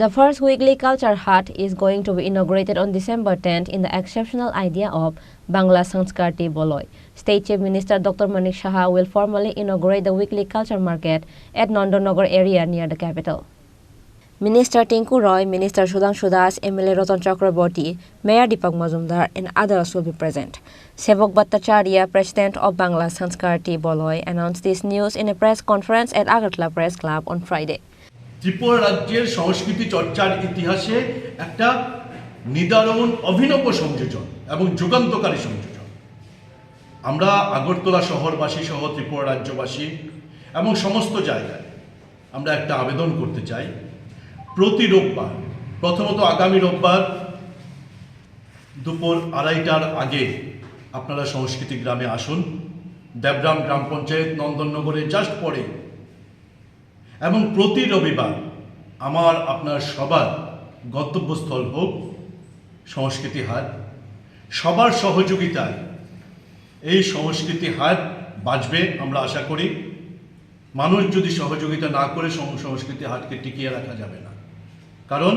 The first weekly culture hut is going to be inaugurated on December 10th in the exceptional idea of Bangla Sanskriti Boloi. State Chief Minister Dr. Manik Saha will formally inaugurate the weekly culture market at Nandanagar area near the capital. Minister Tinku Roy, Minister Sudhanshu Das, MLA Ratan Chakraborty, Mayor Deepak Majumdar and others will be present. Sevok Bhattacharya, President of Bangla Sanskriti Boloi, announced this news in a press conference at Agartala Press Club on Friday. Tripura রাজ্যের সংস্কৃতি চর্চার ইতিহাসে একটা নিদারুণ অভিনব সংযোজন এবং যুগান্তকারী সংযোজন। আমরা আগরতলা শহরবাসী সহ ত্রিপুরা রাজ্যবাসী এবং সমস্ত জায়গায় আমরা একটা আবেদন করতে চাই। প্রতি রোববার, প্রথমত আগামী রোববার দুপুর 2:30টার আগে আপনারা সংস্কৃতি গ্রামে আসুন। দেবগ্রাম গ্রাম পঞ্চায়েত নন্দননগরে জাস্ট পরে, এবং প্রতি রবিবার আমার আপনার সবার গন্তব্যস্থল হোক সংস্কৃতি হাট। সবার সহযোগিতায় এই সংস্কৃতি হাট বাঁচবে আমরা আশা করি। মানুষ যদি সহযোগিতা না করে সংস্কৃতি হাটকে টিকিয়ে রাখা যাবে না, কারণ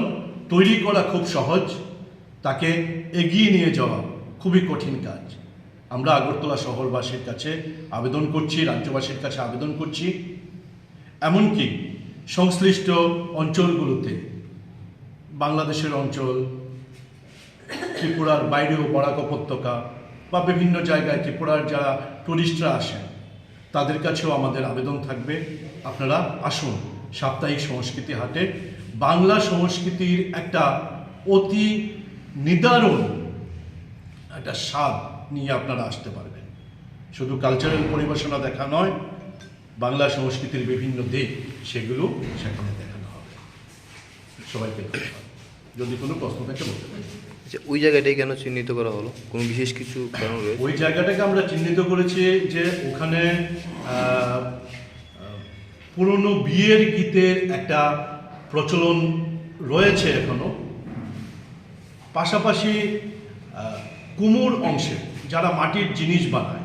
তৈরি করা খুব সহজ, তাকে এগিয়ে নিয়ে যাওয়া খুবই কঠিন কাজ। আমরা আগরতলা শহরবাসীর কাছে আবেদন করছি, রাজ্যবাসীর কাছে আবেদন করছি, এমনকি সংশ্লিষ্ট অঞ্চলগুলোতে, বাংলাদেশের অঞ্চল, ত্রিপুরার বাইরেও বরাক উপত্যকা বা বিভিন্ন জায়গায় ত্রিপুরার যারা টুরিস্টরা আসেন তাদের কাছেও আমাদের আবেদন থাকবে, আপনারা আসুন সাপ্তাহিক সংস্কৃতি হাটে। বাংলা সংস্কৃতির একটা অতি নিদারুণ একটা স্বাদ নিয়ে আপনারা আসতে পারবেন। শুধু কালচারাল পরিবেশনা দেখা নয়, বাংলা সংস্কৃতির বিভিন্ন দিক সেগুলো সেখানে দেখানো হবে। সবাইকে ধন্যবাদ। যদি কোনো প্রশ্ন থাকে বলতে পারি। আচ্ছা, ওই জায়গাটাই কেন চিহ্নিত করা হলো? কোনো বিশেষ কিছু কারণ রয়েছে? ওই জায়গাটাকে আমরা চিহ্নিত করেছি যে ওখানে পুরনো বিয়ের গীতের একটা প্রচলন রয়েছে এখনো, পাশাপাশি কুমোর অংশে যারা মাটির জিনিস বানায়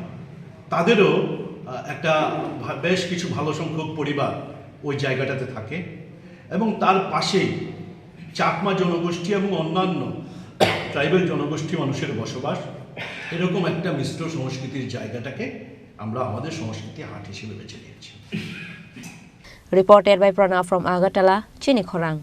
তাদেরও একটা বেশ কিছু ভালো সংখ্যক পরিবার ওই জায়গাটাতে থাকে, এবং তার পাশেই চাকমা জনগোষ্ঠী এবং অন্যান্য ট্রাইবাল জনগোষ্ঠী মানুষের বসবাস। এরকম একটা মিশ্র সংস্কৃতির জায়গাটাকে আমরা আমাদের সংস্কৃতি হাট হিসেবে বেছে নিয়েছি। Reported by Pranav from Agartala, Chini Khorang.